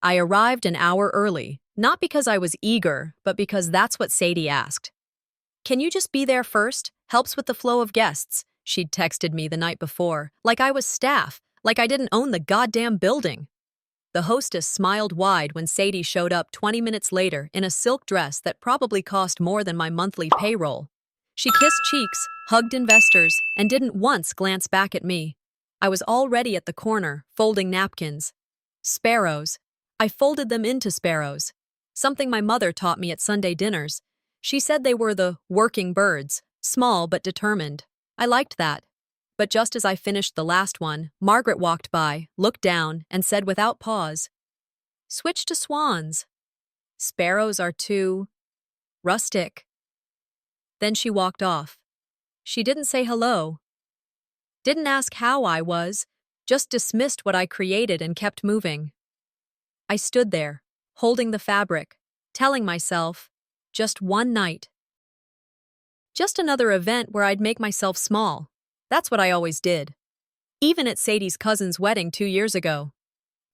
I arrived an hour early, not because I was eager, but because that's what Sadie asked. "Can you just be there first? Helps with the flow of guests," she'd texted me the night before, like I was staff, like I didn't own the goddamn building. The hostess smiled wide when Sadie showed up 20 minutes later in a silk dress that probably cost more than my monthly payroll. She kissed cheeks, hugged investors, and didn't once glance back at me. I was already at the corner, folding napkins. Sparrows. I folded them into sparrows. Something my mother taught me at Sunday dinners. She said they were the working birds, small but determined. I liked that. But just as I finished the last one, Margaret walked by, looked down, and said without pause, "Switch to swans. Sparrows are too rustic." Then she walked off. She didn't say hello. Didn't ask how I was, just dismissed what I created and kept moving. I stood there, holding the fabric, telling myself, just one night. Just another event where I'd make myself small. That's what I always did. Even at Sadie's cousin's wedding 2 years ago.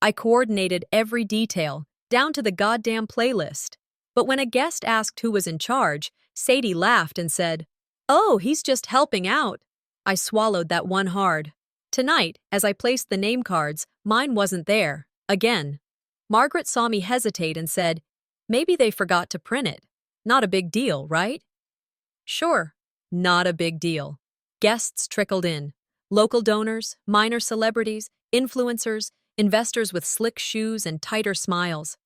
I coordinated every detail, down to the goddamn playlist. But when a guest asked who was in charge, Sadie laughed and said, "Oh, he's just helping out." I swallowed that one hard. Tonight, as I placed the name cards, mine wasn't there. Again. Margaret saw me hesitate and said, "Maybe they forgot to print it. Not a big deal, right?" Sure, not a big deal. Guests trickled in. Local donors, minor celebrities, influencers, investors with slick shoes and tighter smiles.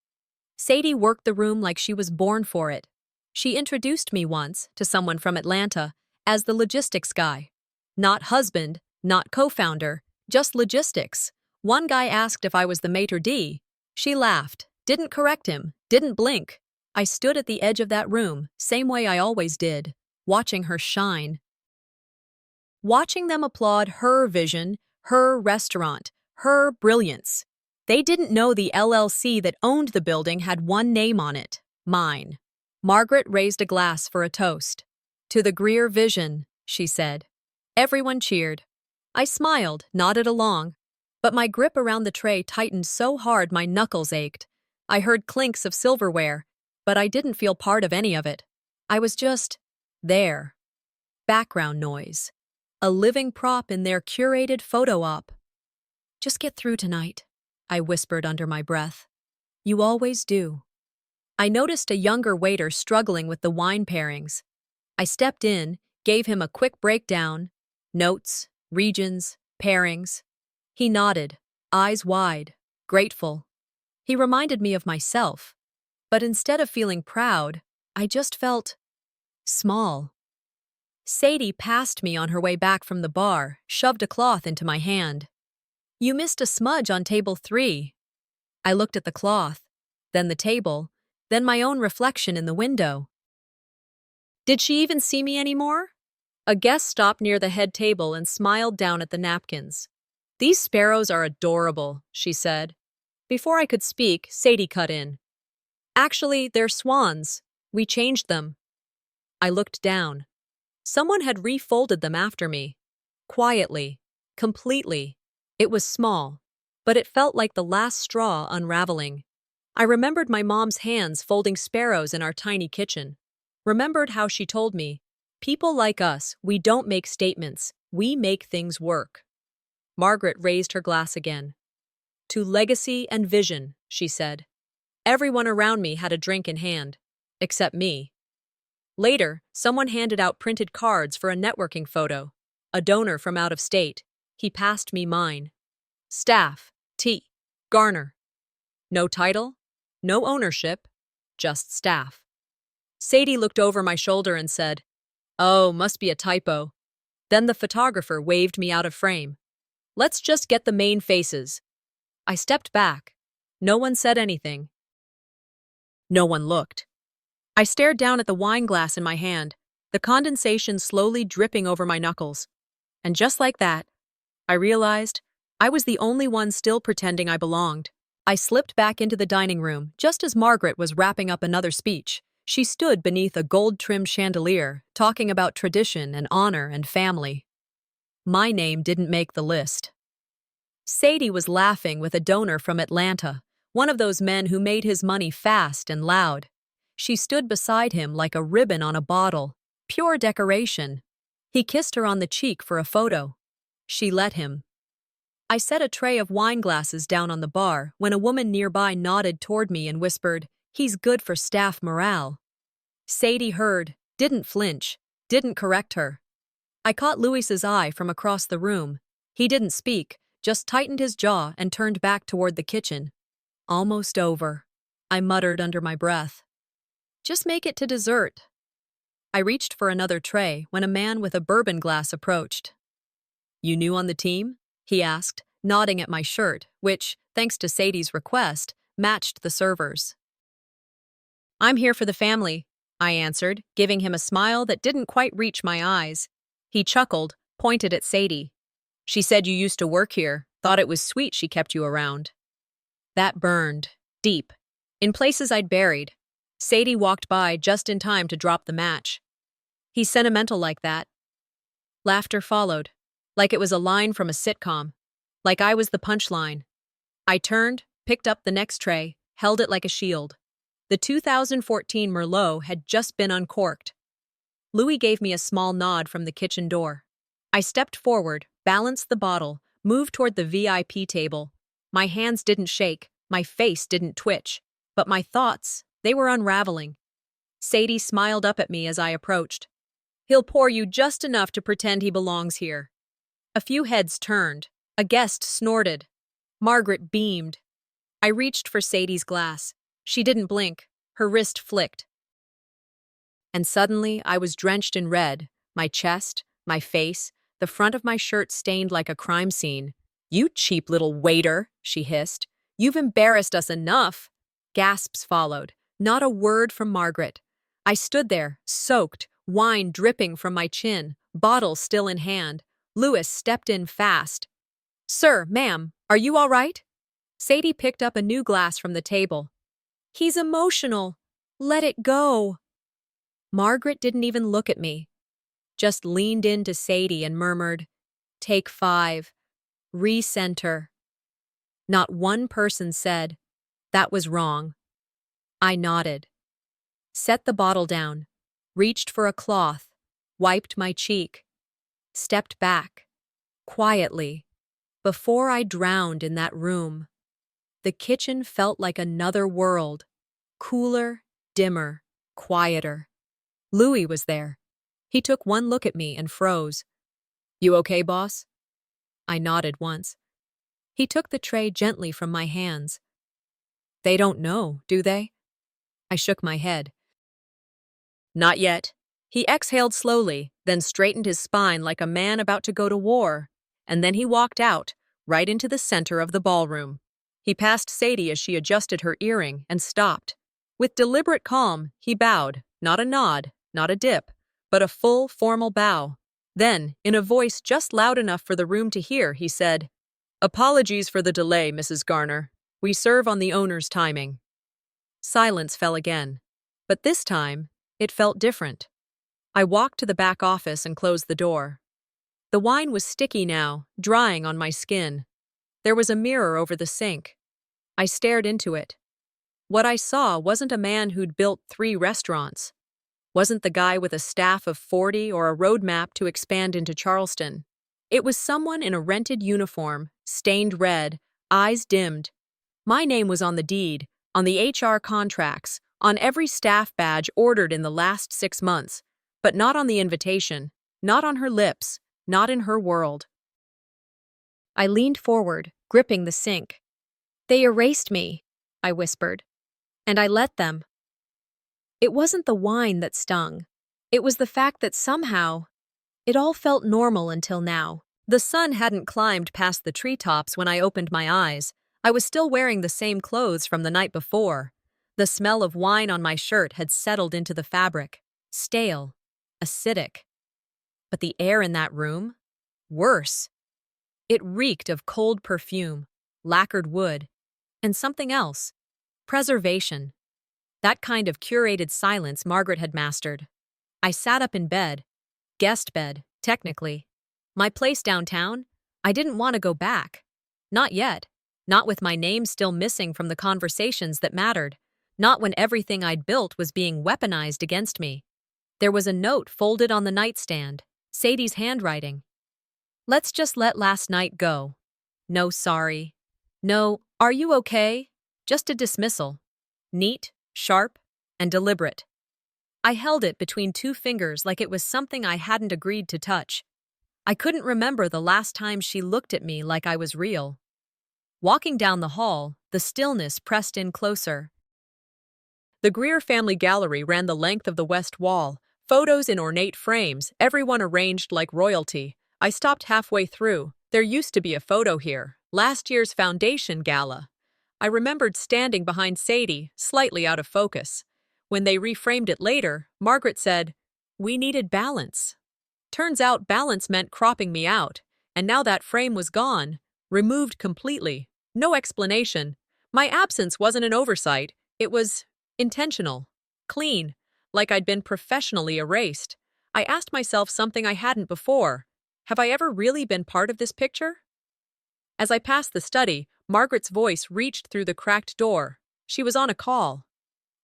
Sadie worked the room like she was born for it. She introduced me once, to someone from Atlanta, as the logistics guy. Not husband, not co-founder, just logistics. One guy asked if I was the maitre d'. She laughed, didn't correct him, didn't blink. I stood at the edge of that room, same way I always did, watching her shine. Watching them applaud her vision, her restaurant, her brilliance. They didn't know the LLC that owned the building had one name on it, mine. Margaret raised a glass for a toast. "To the Greer vision," she said. Everyone cheered. I smiled, nodded along, but my grip around the tray tightened so hard my knuckles ached. I heard clinks of silverware, but I didn't feel part of any of it. I was just there. Background noise. A living prop in their curated photo op. "Just get through tonight," I whispered under my breath. "You always do." I noticed a younger waiter struggling with the wine pairings. I stepped in, gave him a quick breakdown. Notes, regions, pairings. He nodded, eyes wide, grateful. He reminded me of myself. But instead of feeling proud, I just felt small. Sadie passed me on her way back from the bar, shoved a cloth into my hand. "You missed a smudge on table 3. I looked at the cloth, then the table, then my own reflection in the window. Did she even see me anymore? A guest stopped near the head table and smiled down at the napkins. "These sparrows are adorable," she said. Before I could speak, Sadie cut in. "Actually, they're swans. We changed them." I looked down. Someone had refolded them after me. Quietly. Completely. It was small, but it felt like the last straw unraveling. I remembered my mom's hands folding sparrows in our tiny kitchen. Remembered how she told me, "People like us, we don't make statements, we make things work." Margaret raised her glass again. "To legacy and vision," she said. Everyone around me had a drink in hand, except me. Later, someone handed out printed cards for a networking photo. A donor from out of state. He passed me mine. Staff, T. Garner. No title, no ownership, just staff. Sadie looked over my shoulder and said, "Oh, must be a typo." Then the photographer waved me out of frame. "Let's just get the main faces." I stepped back. No one said anything. No one looked. I stared down at the wine glass in my hand, the condensation slowly dripping over my knuckles. And just like that, I realized I was the only one still pretending I belonged. I slipped back into the dining room just as Margaret was wrapping up another speech. She stood beneath a gold-trimmed chandelier, talking about tradition and honor and family. My name didn't make the list. Sadie was laughing with a donor from Atlanta, One of those men who made his money fast and loud. She stood beside him like a ribbon on a bottle. Pure decoration. He kissed her on the cheek for a photo. She let him. I set a tray of wine glasses down on the bar when a woman nearby nodded toward me and whispered, "He's good for staff morale." Sadie heard, didn't flinch, didn't correct her. I caught Louis's eye from across the room. He didn't speak, just tightened his jaw and turned back toward the kitchen. "Almost over," I muttered under my breath. "Just make it to dessert." I reached for another tray when a man with a bourbon glass approached. "You new on the team?" he asked, nodding at my shirt, which, thanks to Sadie's request, matched the server's. "I'm here for the family," I answered, giving him a smile that didn't quite reach my eyes. He chuckled, pointed at Sadie. "She said you used to work here, thought it was sweet she kept you around." That burned, deep, in places I'd buried. Sadie walked by just in time to drop the match. "He's sentimental like that." Laughter followed, like it was a line from a sitcom, like I was the punchline. I turned, picked up the next tray, held it like a shield. The 2014 Merlot had just been uncorked. Louis gave me a small nod from the kitchen door. I stepped forward, balanced the bottle, moved toward the VIP table. My hands didn't shake, my face didn't twitch, but my thoughts, they were unraveling. Sadie smiled up at me as I approached. "He'll pour you just enough to pretend he belongs here." A few heads turned. A guest snorted. Margaret beamed. I reached for Sadie's glass. She didn't blink. Her wrist flicked. And suddenly I was drenched in red, my chest, my face, the front of my shirt stained like a crime scene. "You cheap little waiter," she hissed. "You've embarrassed us enough." Gasps followed. Not a word from Margaret. I stood there, soaked, wine dripping from my chin, bottle still in hand. Louis stepped in fast. "Sir, ma'am, are you all right?" Sadie picked up a new glass from the table. "He's emotional. Let it go." Margaret didn't even look at me, just leaned into Sadie and murmured, "Take 5. Recenter." Not one person said, "That was wrong." I nodded. Set the bottle down, reached for a cloth, wiped my cheek, stepped back, quietly, before I drowned in that room. The kitchen felt like another world, cooler, dimmer, quieter. Louis was there. He took one look at me and froze. "You okay, boss?" I nodded once. He took the tray gently from my hands. "They don't know, do they?" I shook my head. "Not yet." He exhaled slowly, then straightened his spine like a man about to go to war. And then he walked out, right into the center of the ballroom. He passed Sadie as she adjusted her earring and stopped. With deliberate calm, he bowed, not a nod, not a dip, but a full, formal bow. Then, in a voice just loud enough for the room to hear, he said, "Apologies for the delay, Mrs. Garner. We serve on the owner's timing." Silence fell again, but this time, it felt different. I walked to the back office and closed the door. The wine was sticky now, drying on my skin. There was a mirror over the sink. I stared into it. What I saw wasn't a man who'd built 3 restaurants. Wasn't the guy with a staff of 40 or a roadmap to expand into Charleston. It was someone in a rented uniform, stained red, eyes dimmed. My name was on the deed, on the HR contracts, on every staff badge ordered in the last 6 months, but not on the invitation, not on her lips, not in her world. I leaned forward, gripping the sink. "They erased me," I whispered. And I let them. It wasn't the wine that stung. It was the fact that somehow, it all felt normal until now. The sun hadn't climbed past the treetops when I opened my eyes. I was still wearing the same clothes from the night before. The smell of wine on my shirt had settled into the fabric. Stale. Acidic. But the air in that room? Worse. It reeked of cold perfume, lacquered wood, and something else. Preservation. That kind of curated silence Margaret had mastered. I sat up in bed. Guest bed, technically. My place downtown? I didn't want to go back. Not yet. Not with my name still missing from the conversations that mattered. Not when everything I'd built was being weaponized against me. There was a note folded on the nightstand, Sadie's handwriting. Let's just let last night go. No sorry. No, are you okay? Just a dismissal. Neat, sharp, and deliberate. I held it between two fingers like it was something I hadn't agreed to touch. I couldn't remember the last time she looked at me like I was real. Walking down the hall, the stillness pressed in closer. The Greer family gallery ran the length of the west wall, photos in ornate frames, everyone arranged like royalty. I stopped halfway through. There used to be a photo here, last year's foundation gala. I remembered standing behind Sadie, slightly out of focus. When they reframed it later, Margaret said, "We needed balance." Turns out balance meant cropping me out, and now that frame was gone, removed completely. No explanation. My absence wasn't an oversight. It was intentional, clean, like I'd been professionally erased. I asked myself something I hadn't before. Have I ever really been part of this picture? As I passed the study, Margaret's voice reached through the cracked door. She was on a call.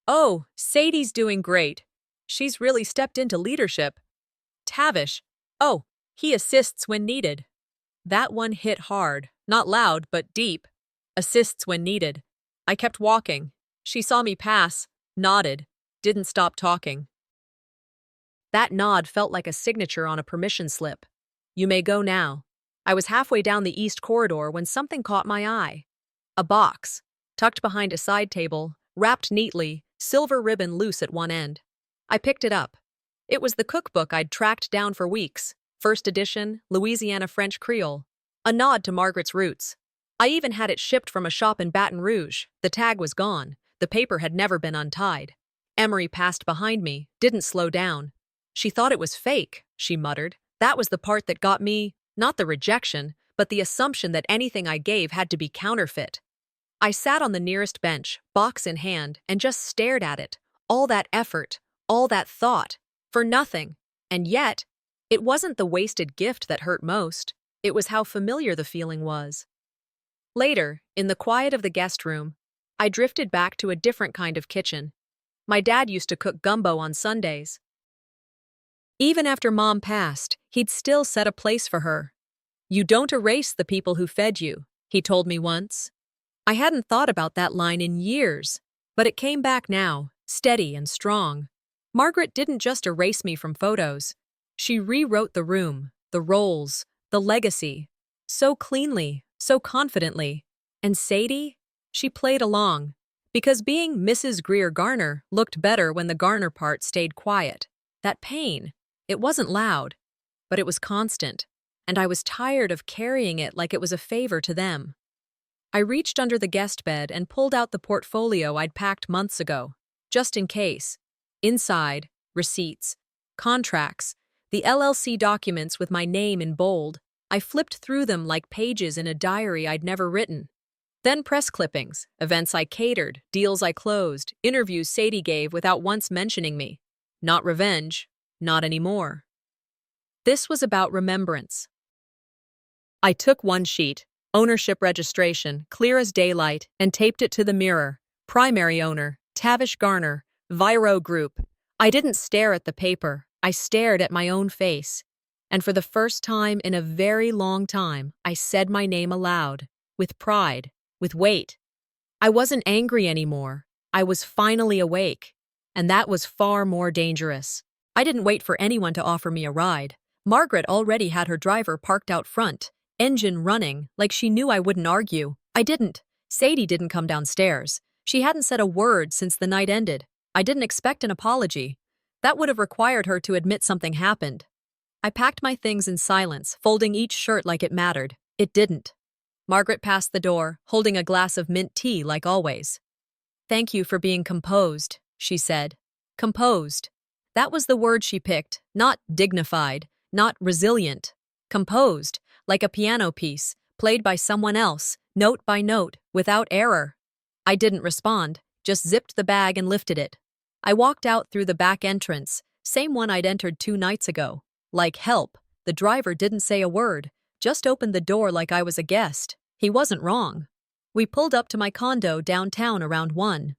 "Oh, Sadie's doing great. She's really stepped into leadership. Tavish. Oh, he assists when needed." That one hit hard, not loud, but deep. Assists when needed. I kept walking. She saw me pass, nodded, didn't stop talking. That nod felt like a signature on a permission slip. "You may go now." I was halfway down the east corridor when something caught my eye. A box, tucked behind a side table, wrapped neatly, silver ribbon loose at one end. I picked it up. It was the cookbook I'd tracked down for weeks. First edition, Louisiana French Creole. A nod to Margaret's roots. I even had it shipped from a shop in Baton Rouge. The tag was gone. The paper had never been untied. Emery passed behind me, didn't slow down. "She thought it was fake," she muttered. That was the part that got me, not the rejection, but the assumption that anything I gave had to be counterfeit. I sat on the nearest bench, box in hand, and just stared at it. All that effort, all that thought, for nothing. And yet, it wasn't the wasted gift that hurt most. It was how familiar the feeling was. Later, in the quiet of the guest room, I drifted back to a different kind of kitchen. My dad used to cook gumbo on Sundays. Even after Mom passed, he'd still set a place for her. "You don't erase the people who fed you," he told me once. I hadn't thought about that line in years, but it came back now, steady and strong. Margaret didn't just erase me from photos. She rewrote the room, the roles, the legacy, so cleanly, so confidently. And Sadie? She played along, because being Mrs. Greer Garner looked better when the Garner part stayed quiet. That pain, it wasn't loud, but it was constant, and I was tired of carrying it like it was a favor to them. I reached under the guest bed and pulled out the portfolio I'd packed months ago, just in case. Inside, receipts, contracts, the LLC documents with my name in bold. I flipped through them like pages in a diary I'd never written. Then press clippings, events I catered, deals I closed, interviews Sadie gave without once mentioning me. Not revenge, not anymore. This was about remembrance. I took one sheet, ownership registration, clear as daylight, and taped it to the mirror. Primary owner, Tavish Garner, Viro Group. I didn't stare at the paper. I stared at my own face. And for the first time in a very long time, I said my name aloud, with pride, with weight. I wasn't angry anymore. I was finally awake. And that was far more dangerous. I didn't wait for anyone to offer me a ride. Margaret already had her driver parked out front, engine running, like she knew I wouldn't argue. I didn't. Sadie didn't come downstairs. She hadn't said a word since the night ended. I didn't expect an apology. That would have required her to admit something happened. I packed my things in silence, folding each shirt like it mattered. It didn't. Margaret passed the door, holding a glass of mint tea like always. "Thank you for being composed," she said. Composed. That was the word she picked, not dignified, not resilient. Composed, like a piano piece, played by someone else, note by note, without error. I didn't respond, just zipped the bag and lifted it. I walked out through the back entrance, same one I'd entered 2 nights ago. Like help, the driver didn't say a word, just opened the door like I was a guest. He wasn't wrong. We pulled up to my condo downtown around 1.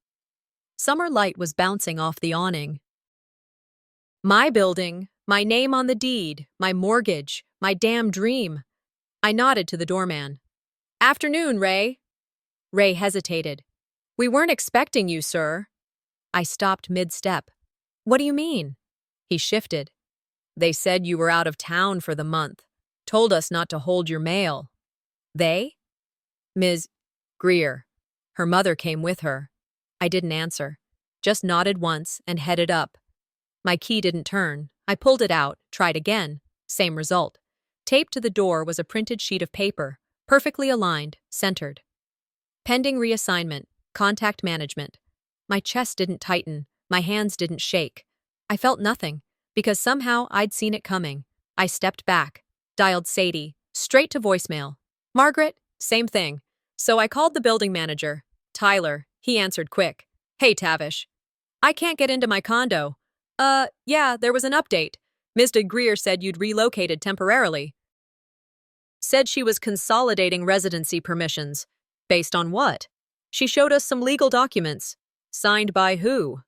Summer light was bouncing off the awning. My building, my name on the deed, my mortgage, my damn dream. I nodded to the doorman. Afternoon, Ray. Ray hesitated. We weren't expecting you, sir. I stopped mid-step. What do you mean? He shifted. They said you were out of town for the month. Told us not to hold your mail. They? Ms. Greer. Her mother came with her. I didn't answer. Just nodded once and headed up. My key didn't turn. I pulled it out, tried again. Same result. Taped to the door was a printed sheet of paper, perfectly aligned, centered. Pending reassignment, contact management. My chest didn't tighten, my hands didn't shake. I felt nothing, because somehow I'd seen it coming. I stepped back, dialed Sadie, straight to voicemail. Margaret, same thing. So I called the building manager. Tyler, he answered quick. Hey, Tavish. I can't get into my condo. Yeah, there was an update. Ms. Greer said you'd relocated temporarily. Said she was consolidating residency permissions. Based on what? She showed us some legal documents. Signed by who?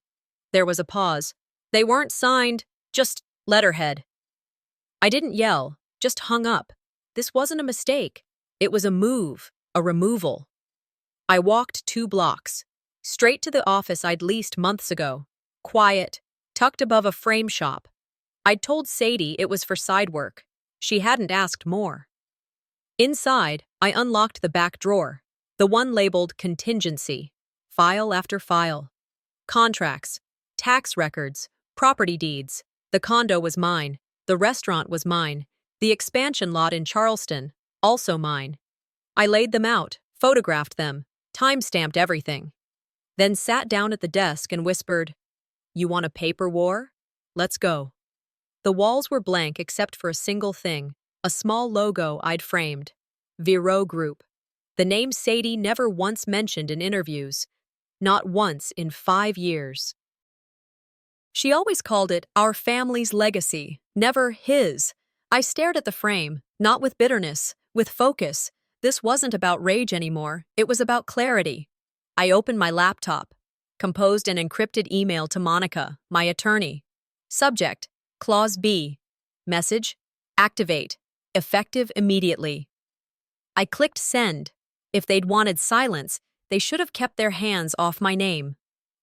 There was a pause. They weren't signed, just letterhead. I didn't yell, just hung up. This wasn't a mistake. It was a move, a removal. I walked 2 blocks, straight to the office I'd leased months ago. Quiet, tucked above a frame shop. I'd told Sadie it was for side work. She hadn't asked more. Inside, I unlocked the back drawer, the one labeled contingency, file after file. Contracts, tax records, property deeds. The condo was mine. The restaurant was mine. The expansion lot in Charleston, also mine. I laid them out, photographed them, time-stamped everything. Then sat down at the desk and whispered, You want a paper war? Let's go. The walls were blank except for a single thing, a small logo I'd framed. Vero Group. The name Sadie never once mentioned in interviews. Not once in 5 years. She always called it our family's legacy, never his. I stared at the frame, not with bitterness, with focus. This wasn't about rage anymore, it was about clarity. I opened my laptop, composed an encrypted email to Monica, my attorney. Subject, Clause B. Message, activate, effective immediately. I clicked send. If they'd wanted silence, they should have kept their hands off my name.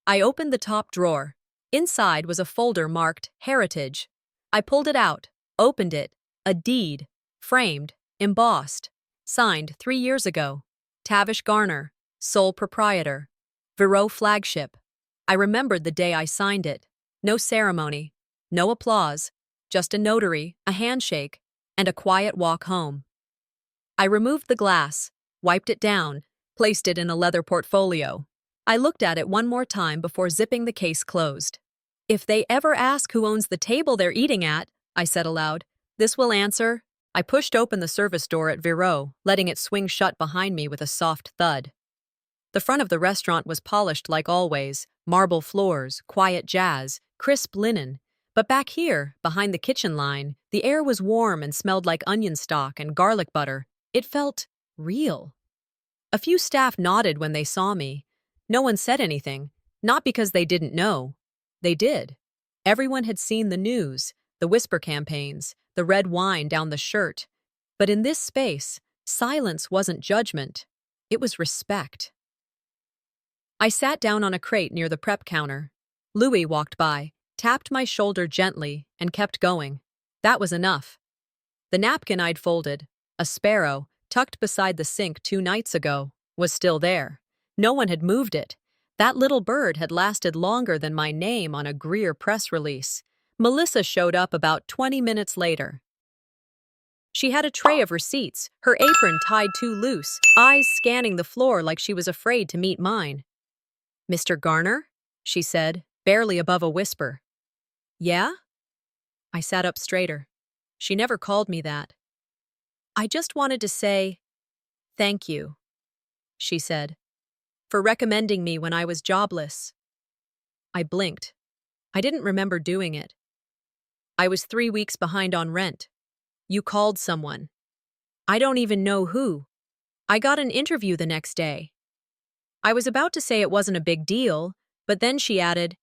I opened the top drawer. Inside was a folder marked Heritage. I pulled it out, opened it. A deed, framed, embossed, signed 3 years ago. Tavish Garner, sole proprietor. Vero flagship. I remembered the day I signed it. No ceremony, no applause, just a notary, a handshake, and a quiet walk home. I removed the glass, wiped it down, placed it in a leather portfolio. I looked at it one more time before zipping the case closed. If they ever ask who owns the table they're eating at, I said aloud, this will answer. I pushed open the service door at Vero, letting it swing shut behind me with a soft thud. The front of the restaurant was polished like always, marble floors, quiet jazz, crisp linen. But back here, behind the kitchen line, the air was warm and smelled like onion stock and garlic butter. It felt real. A few staff nodded when they saw me. No one said anything, not because they didn't know. They did. Everyone had seen the news, the whisper campaigns, the red wine down the shirt. But in this space, silence wasn't judgment. It was respect. I sat down on a crate near the prep counter. Louis walked by, tapped my shoulder gently, and kept going. That was enough. The napkin I'd folded, a sparrow, tucked beside the sink 2 nights ago, was still there. No one had moved it. That little bird had lasted longer than my name on a Greer press release. Melissa showed up about 20 minutes later. She had a tray of receipts, her apron tied too loose, eyes scanning the floor like she was afraid to meet mine. Mr. Garner? She said, barely above a whisper. Yeah? I sat up straighter. She never called me that. I just wanted to say, thank you, she said, for recommending me when I was jobless. I blinked. I didn't remember doing it. I was 3 weeks behind on rent. You called someone. I don't even know who. I got an interview the next day. I was about to say it wasn't a big deal, but then she added,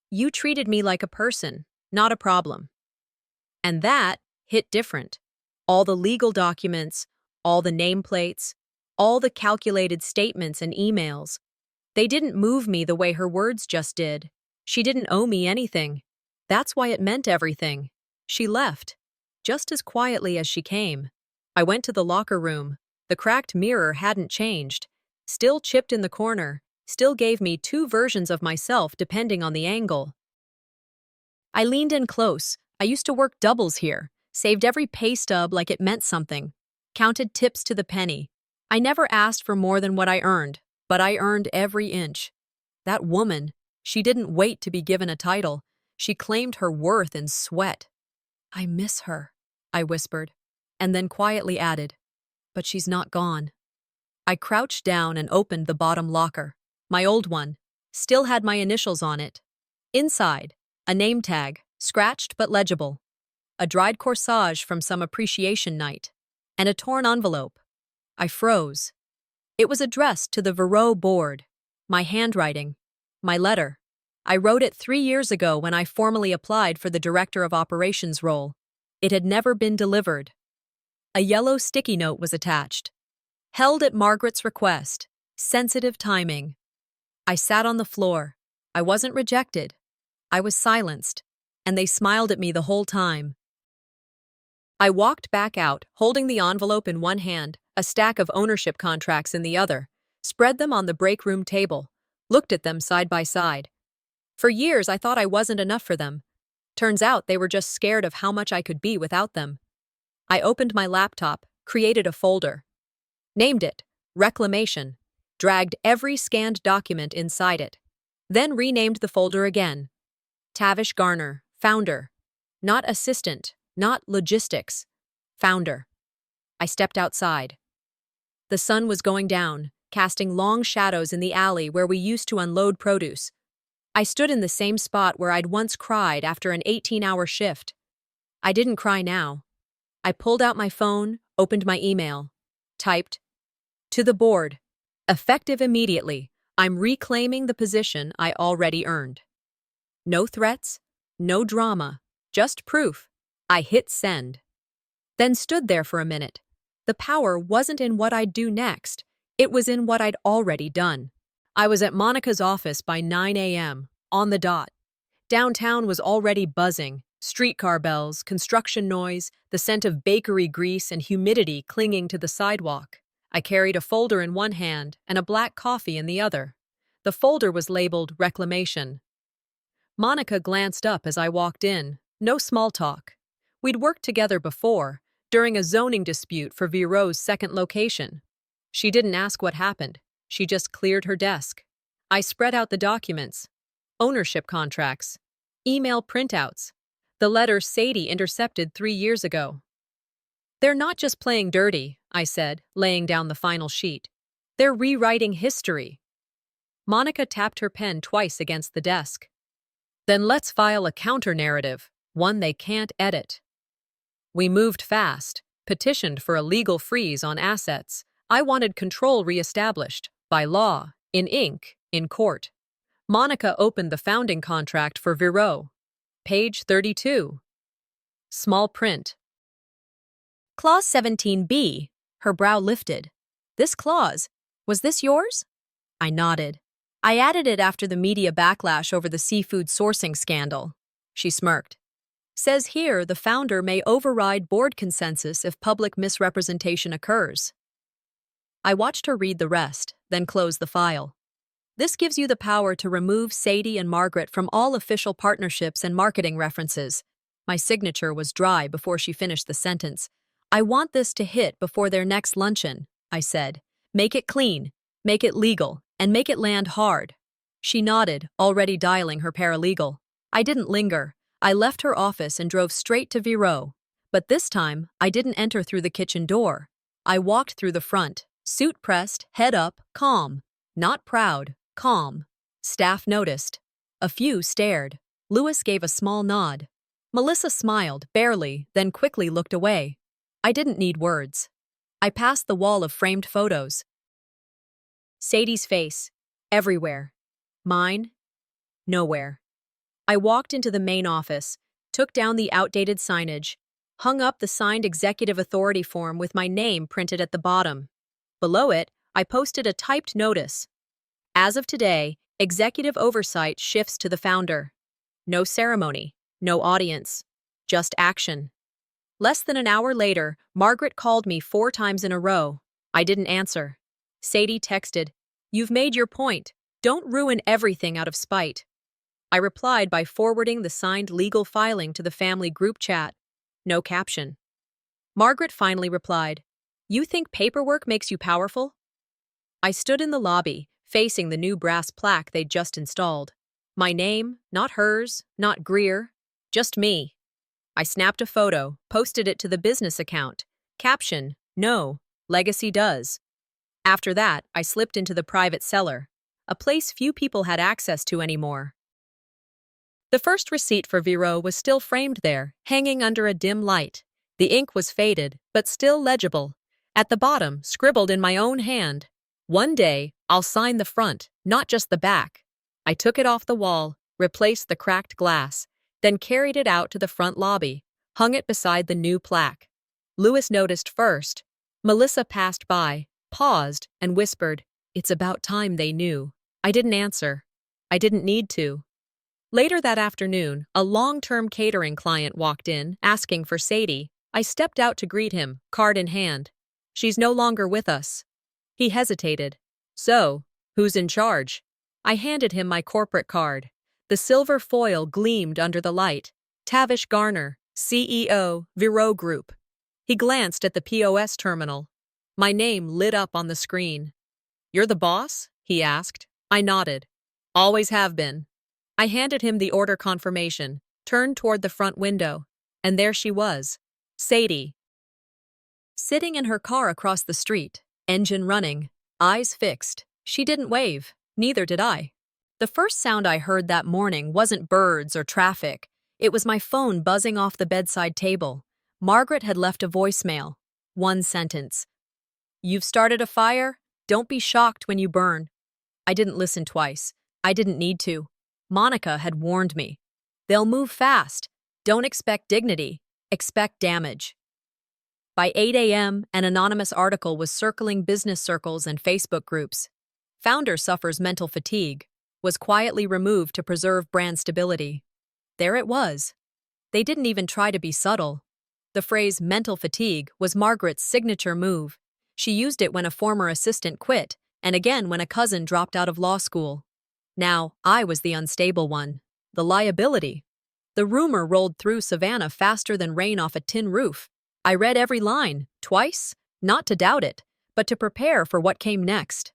"You treated me like a person, not a problem." And that hit different. All the legal documents, all the nameplates, all the calculated statements and emails. They didn't move me the way her words just did. She didn't owe me anything. That's why it meant everything. She left, just as quietly as she came. I went to the locker room. The cracked mirror hadn't changed. Still chipped in the corner, still gave me two versions of myself depending on the angle. I leaned in close. I used to work doubles here, saved every pay stub like it meant something, counted tips to the penny. I never asked for more than what I earned, but I earned every inch. That woman, she didn't wait to be given a title. She claimed her worth in sweat. "I miss her," I whispered, and then quietly added, "But she's not gone." I crouched down and opened the bottom locker. My old one still had my initials on it. Inside, a name tag, scratched but legible, a dried corsage from some appreciation night, and a torn envelope. I froze. It was addressed to the Vero board. My handwriting. My letter. I wrote it 3 years ago when I formally applied for the Director of Operations role. It had never been delivered. A yellow sticky note was attached. Held at Margaret's request. Sensitive timing. I sat on the floor. I wasn't rejected. I was silenced, and they smiled at me the whole time. I walked back out, holding the envelope in one hand, a stack of ownership contracts in the other, spread them on the break room table, looked at them side by side. For years, I thought I wasn't enough for them. Turns out they were just scared of how much I could be without them. I opened my laptop, created a folder. Named it Reclamation, dragged every scanned document inside it, then renamed the folder again. Tavish Garner, founder. Not assistant, not logistics. Founder. I stepped outside. The sun was going down, casting long shadows in the alley where we used to unload produce. I stood in the same spot where I'd once cried after an 18-hour shift. I didn't cry now. I pulled out my phone, opened my email, typed, "To the board. Effective immediately. I'm reclaiming the position I already earned." No threats, no drama, just proof. I hit send. Then stood there for a minute. The power wasn't in what I'd do next. It was in what I'd already done. I was at Monica's office by 9 a.m., on the dot. Downtown was already buzzing. Streetcar bells, construction noise, the scent of bakery grease and humidity clinging to the sidewalk. I carried a folder in one hand and a black coffee in the other. The folder was labeled Reclamation. Monica glanced up as I walked in. No small talk. We'd worked together before, during a zoning dispute for Vero's second location. She didn't ask what happened. She just cleared her desk. I spread out the documents. Ownership contracts. Email printouts. The letter Sadie intercepted 3 years ago. "They're not just playing dirty," I said, laying down the final sheet. "They're rewriting history." Monica tapped her pen twice against the desk. "Then let's file a counter-narrative, one they can't edit." We moved fast, petitioned for a legal freeze on assets. I wanted control reestablished, by law, in ink, in court. Monica opened the founding contract for Vero. Page 32. Small print. Clause 17B. Her brow lifted. "This clause, was this yours?" I nodded. "I added it after the media backlash over the seafood sourcing scandal." She smirked. "Says here the founder may override board consensus if public misrepresentation occurs." I watched her read the rest, then close the file. "This gives you the power to remove Sadie and Margaret from all official partnerships and marketing references." My signature was dry before she finished the sentence. "I want this to hit before their next luncheon," I said. "Make it clean, make it legal, and make it land hard." She nodded, already dialing her paralegal. I didn't linger. I left her office and drove straight to Vero. But this time, I didn't enter through the kitchen door. I walked through the front, suit pressed, head up, calm. Not proud, calm. Staff noticed. A few stared. Lewis gave a small nod. Melissa smiled, barely, then quickly looked away. I didn't need words. I passed the wall of framed photos. Sadie's face. Everywhere. Mine? Nowhere. I walked into the main office, took down the outdated signage, hung up the signed executive authority form with my name printed at the bottom. Below it, I posted a typed notice. As of today, executive oversight shifts to the founder. No ceremony, no audience, just action. Less than an hour later, Margaret called me 4 times in a row. I didn't answer. Sadie texted, "You've made your point. Don't ruin everything out of spite." I replied by forwarding the signed legal filing to the family group chat. No caption. Margaret finally replied, "You think paperwork makes you powerful?" I stood in the lobby, facing the new brass plaque they'd just installed. My name, not hers, not Greer, just me. I snapped a photo, posted it to the business account. Caption, "No, legacy does." After that, I slipped into the private cellar, a place few people had access to anymore. The first receipt for Vero was still framed there, hanging under a dim light. The ink was faded, but still legible. At the bottom, scribbled in my own hand, "One day, I'll sign the front, not just the back." I took it off the wall, replaced the cracked glass, then carried it out to the front lobby, hung it beside the new plaque. Louis noticed first. Melissa passed by, paused, and whispered, "It's about time they knew." I didn't answer. I didn't need to. Later that afternoon, a long-term catering client walked in, asking for Sadie. I stepped out to greet him, card in hand. "She's no longer with us." He hesitated. "So, who's in charge?" I handed him my corporate card. The silver foil gleamed under the light. Tavish Garner, CEO, Vero Group. He glanced at the POS terminal. My name lit up on the screen. "You're the boss?" he asked. I nodded. "Always have been." I handed him the order confirmation, turned toward the front window, and there she was, Sadie. Sitting in her car across the street, engine running, eyes fixed. She didn't wave, neither did I. The first sound I heard that morning wasn't birds or traffic. It was my phone buzzing off the bedside table. Margaret had left a voicemail. One sentence. "You've started a fire? Don't be shocked when you burn." I didn't listen twice. I didn't need to. Monica had warned me. They'll move fast. Don't expect dignity. Expect damage. By 8 a.m., an anonymous article was circling business circles and Facebook groups. Founder suffers mental fatigue. Was quietly removed to preserve brand stability. There it was. They didn't even try to be subtle. The phrase mental fatigue was Margaret's signature move. She used it when a former assistant quit, and again when a cousin dropped out of law school. Now, I was the unstable one. The liability. The rumor rolled through Savannah faster than rain off a tin roof. I read every line, twice, not to doubt it, but to prepare for what came next.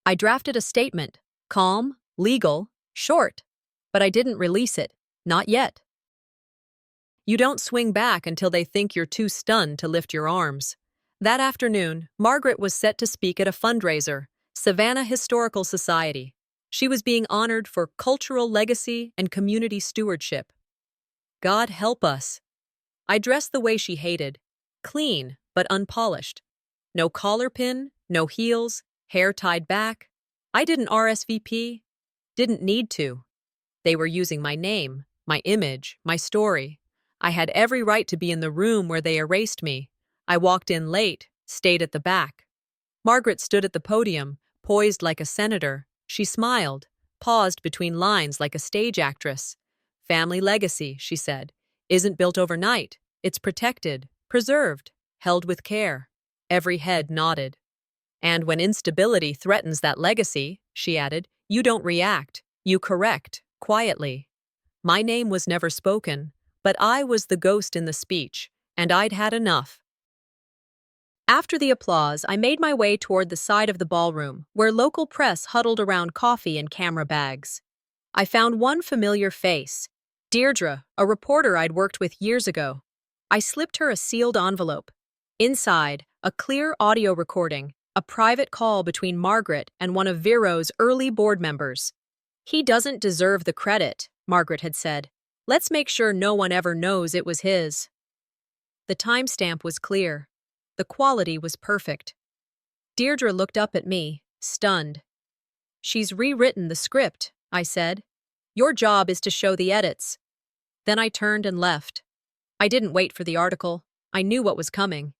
I drafted a statement, calm, legal, short, but I didn't release it, not yet. You don't swing back until they think you're too stunned to lift your arms. That afternoon, Margaret was set to speak at a fundraiser, Savannah Historical Society. She was being honored for cultural legacy and community stewardship. God help us. I dressed the way she hated, clean but unpolished. No collar pin, no heels, hair tied back. I didn't RSVP, didn't need to. They were using my name, my image, my story. I had every right to be in the room where they erased me. I walked in late, stayed at the back. Margaret stood at the podium, poised like a senator. She smiled, paused between lines like a stage actress. "Family legacy," she said, "isn't built overnight. It's protected, preserved, held with care." Every head nodded. "And when instability threatens that legacy," she added, "you don't react, you correct, quietly." My name was never spoken, but I was the ghost in the speech, and I'd had enough. After the applause, I made my way toward the side of the ballroom, where local press huddled around coffee and camera bags. I found one familiar face, Deirdre, a reporter I'd worked with years ago. I slipped her a sealed envelope. Inside, a clear audio recording, a private call between Margaret and one of Vero's early board members. "He doesn't deserve the credit," Margaret had said. "Let's make sure no one ever knows it was his." The timestamp was clear. The quality was perfect. Deirdre looked up at me, stunned. "She's rewritten the script," I said. "Your job is to show the edits." Then I turned and left. I didn't wait for the article. I knew what was coming.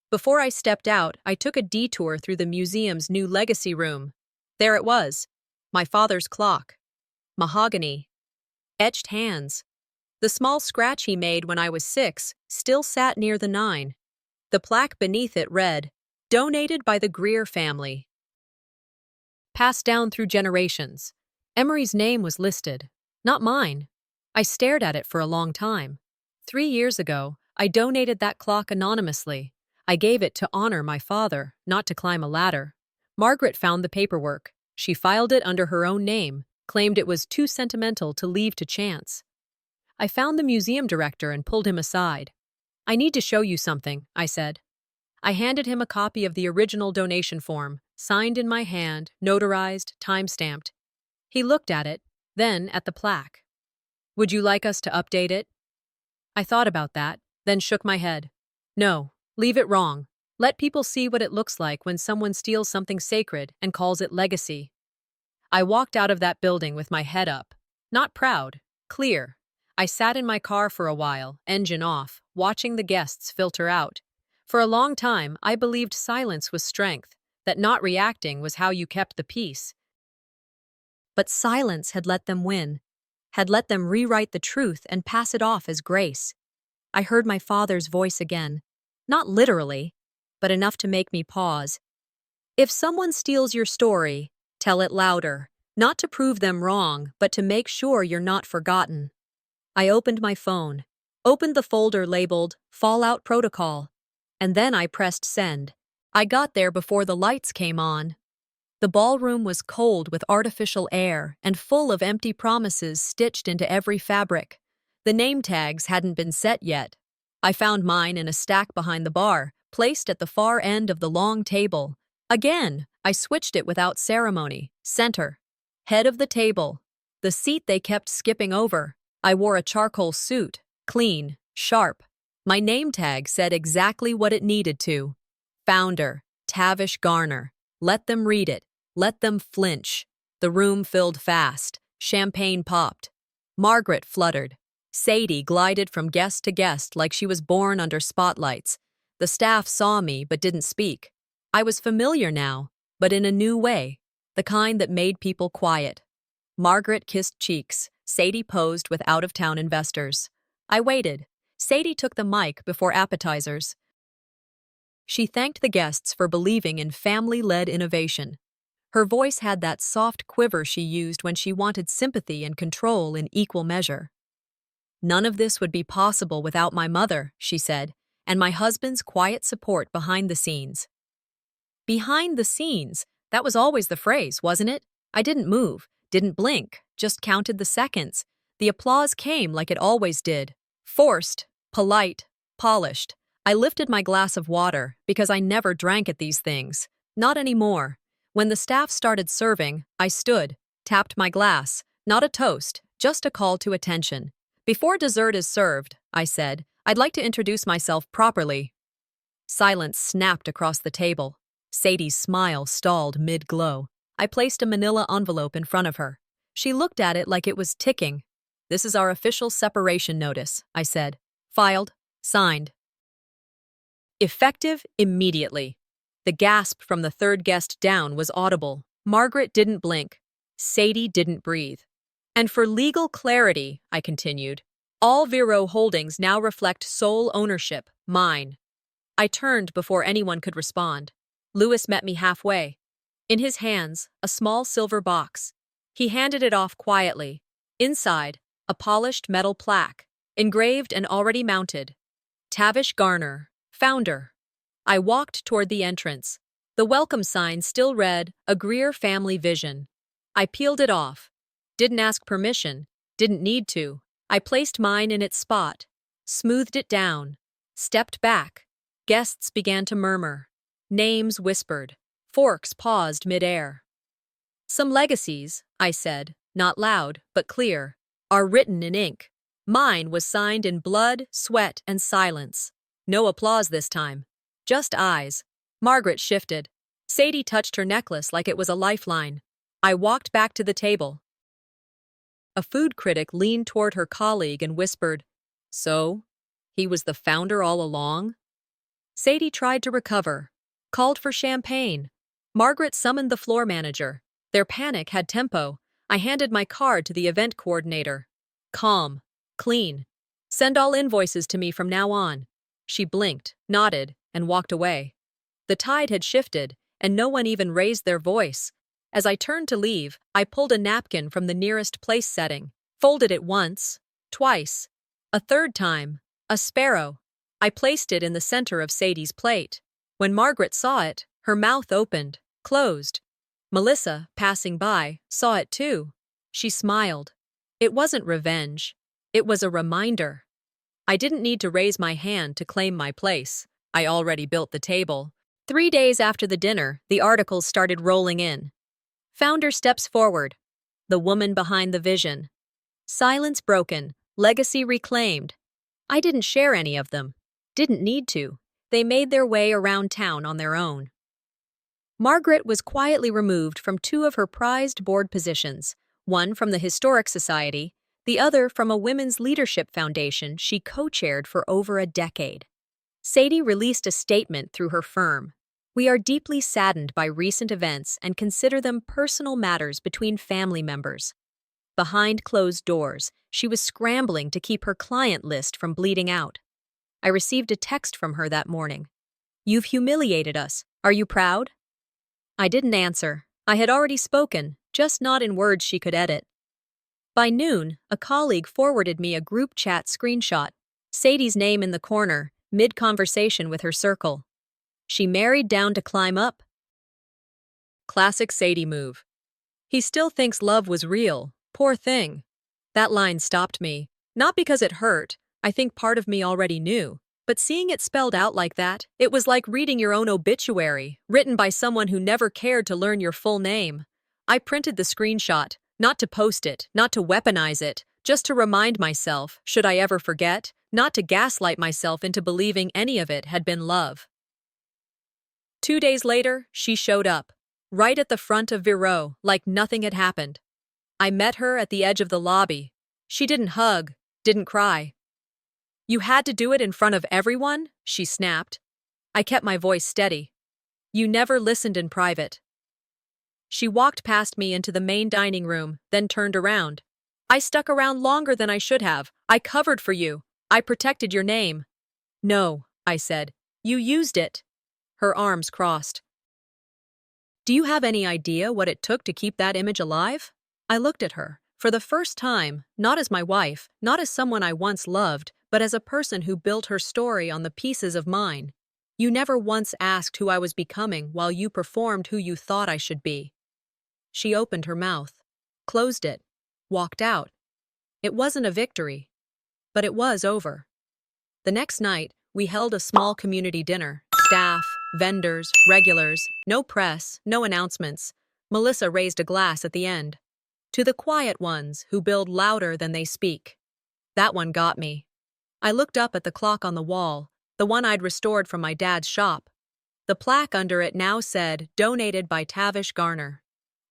Before I stepped out, I took a detour through the museum's new legacy room. There it was. My father's clock. Mahogany. Etched hands. The small scratch he made when I was 6 still sat near the 9. The plaque beneath it read, "Donated by the Greer family." Passed down through generations. Emery's name was listed, not mine. I stared at it for a long time. 3 years ago, I donated that clock anonymously. I gave it to honor my father, not to climb a ladder. Margaret found the paperwork. She filed it under her own name, claimed it was too sentimental to leave to chance. I found the museum director and pulled him aside. "I need to show you something," I said. I handed him a copy of the original donation form, signed in my hand, notarized, time-stamped. He looked at it, then at the plaque. "Would you like us to update it?" I thought about that, then shook my head. "No, leave it wrong. Let people see what it looks like when someone steals something sacred and calls it legacy." I walked out of that building with my head up. Not proud, clear. I sat in my car for a while, engine off, watching the guests filter out. For a long time, I believed silence was strength, that not reacting was how you kept the peace. But silence had let them win, had let them rewrite the truth and pass it off as grace. I heard my father's voice again, not literally, but enough to make me pause. "If someone steals your story, tell it louder, not to prove them wrong, but to make sure you're not forgotten." I opened my phone, opened the folder labeled Fallout Protocol, and then I pressed send. I got there before the lights came on. The ballroom was cold with artificial air and full of empty promises stitched into every fabric. The name tags hadn't been set yet. I found mine in a stack behind the bar, placed at the far end of the long table. Again, I switched it without ceremony. Center. Head of the table. The seat they kept skipping over. I wore a charcoal suit, clean, sharp. My name tag said exactly what it needed to. Founder, Tavish Garner. Let them read it. Let them flinch. The room filled fast. Champagne popped. Margaret fluttered. Sadie glided from guest to guest like she was born under spotlights. The staff saw me but didn't speak. I was familiar now, but in a new way, the kind that made people quiet. Margaret kissed cheeks. Sadie posed with out-of-town investors. I waited. Sadie took the mic before appetizers. She thanked the guests for believing in family-led innovation. Her voice had that soft quiver she used when she wanted sympathy and control in equal measure. "None of this would be possible without my mother," she said, "and my husband's quiet support behind the scenes." Behind the scenes, that was always the phrase, wasn't it? I didn't move, didn't blink, just counted the seconds. The applause came like it always did. Forced, polite, polished. I lifted my glass of water because I never drank at these things. Not anymore. When the staff started serving, I stood, tapped my glass. Not a toast, just a call to attention. "Before dessert is served," I said, "I'd like to introduce myself properly." Silence snapped across the table. Sadie's smile stalled mid-glow. I placed a manila envelope in front of her. She looked at it like it was ticking. "This is our official separation notice," I said. "Filed, signed." Effective immediately. The gasp from the third guest down was audible. Margaret didn't blink. Sadie didn't breathe. "And for legal clarity," I continued, "all Vero holdings now reflect sole ownership, mine." I turned before anyone could respond. Lewis met me halfway. In his hands, a small silver box. He handed it off quietly. Inside, a polished metal plaque, engraved and already mounted. Tavish Garner, founder. I walked toward the entrance. The welcome sign still read, "A Greer Family Vision." I peeled it off. Didn't ask permission, didn't need to. I placed mine in its spot, smoothed it down, stepped back. Guests began to murmur. Names whispered. Forks paused mid-air. "Some legacies," I said, not loud, but clear, "are written in ink. Mine was signed in blood, sweat, and silence. No applause this time. Just eyes. Margaret shifted. Sadie touched her necklace like it was a lifeline. I walked back to the table. A food critic leaned toward her colleague and whispered, "So, he was the founder all along?" Sadie tried to recover, called for champagne. Margaret summoned the floor manager. Their panic had tempo. I handed my card to the event coordinator. Calm. Clean. Send all invoices to me from now on. She blinked, nodded, and walked away. The tide had shifted, and no one even raised their voice. As I turned to leave, I pulled a napkin from the nearest place setting, folded it once, twice, a third time, a sparrow. I placed it in the center of Sadie's plate. When Margaret saw it, her mouth opened, closed. Melissa, passing by, saw it too. She smiled. It wasn't revenge. It was a reminder. I didn't need to raise my hand to claim my place. I already built the table. 3 days after the dinner, the articles started rolling in. Founder steps forward. The woman behind the vision. Silence broken. Legacy reclaimed. I didn't share any of them. Didn't need to. They made their way around town on their own. Margaret was quietly removed from 2 of her prized board positions, one from the Historic Society, the other from a women's leadership foundation she co-chaired for over a decade. Sadie released a statement through her firm. "We are deeply saddened by recent events and consider them personal matters between family members." Behind closed doors, she was scrambling to keep her client list from bleeding out. I received a text from her that morning. "You've humiliated us. Are you proud?" I didn't answer. I had already spoken, just not in words she could edit. By noon, a colleague forwarded me a group chat screenshot. Sadie's name in the corner, mid-conversation with her circle. She married down to climb up. Classic Sadie move. "He still thinks love was real. Poor thing." That line stopped me. Not because it hurt. I think part of me already knew. But seeing it spelled out like that, it was like reading your own obituary, written by someone who never cared to learn your full name. I printed the screenshot, not to post it, not to weaponize it, just to remind myself, should I ever forget, not to gaslight myself into believing any of it had been love. 2 days later, she showed up, right at the front of Vero, like nothing had happened. I met her at the edge of the lobby. She didn't hug, didn't cry. "You had to do it in front of everyone?" she snapped. I kept my voice steady. "You never listened in private." She walked past me into the main dining room, then turned around. "I stuck around longer than I should have. I covered for you. I protected your name." "No," I said. "You used it." Her arms crossed. "Do you have any idea what it took to keep that image alive?" I looked at her, for the first time, not as my wife, not as someone I once loved, but as a person who built her story on the pieces of mine. "You never once asked who I was becoming while you performed who you thought I should be." She opened her mouth, closed it, walked out. It wasn't a victory, but it was over. The next night, we held a small community dinner. Staff, vendors, regulars, no press, no announcements. Melissa raised a glass at the end. "To the quiet ones who build louder than they speak." That one got me. I looked up at the clock on the wall, the one I'd restored from my dad's shop. The plaque under it now said, "Donated by Tavish Garner."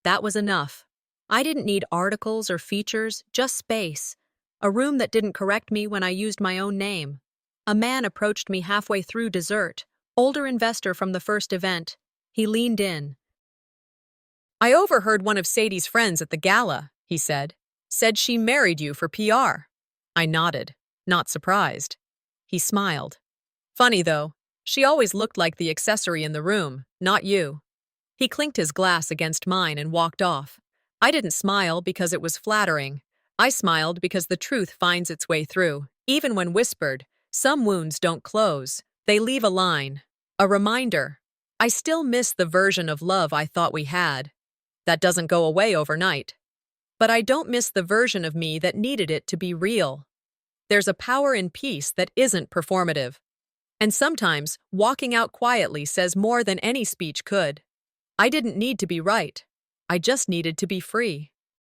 That was enough. I didn't need articles or features, just space. A room that didn't correct me when I used my own name. A man approached me halfway through dessert, older investor from the first event. He leaned in. "I overheard one of Sadie's friends at the gala," he said. "Said she married you for PR." I nodded, not surprised. He smiled. "Funny though, she always looked like the accessory in the room, not you." He clinked his glass against mine and walked off. I didn't smile because it was flattering. I smiled because the truth finds its way through. Even when whispered, some wounds don't close. They leave a line, a reminder. I still miss the version of love I thought we had. That doesn't go away overnight. But I don't miss the version of me that needed it to be real. There's a power in peace that isn't performative. And sometimes, walking out quietly says more than any speech could. I didn't need to be right. I just needed to be free.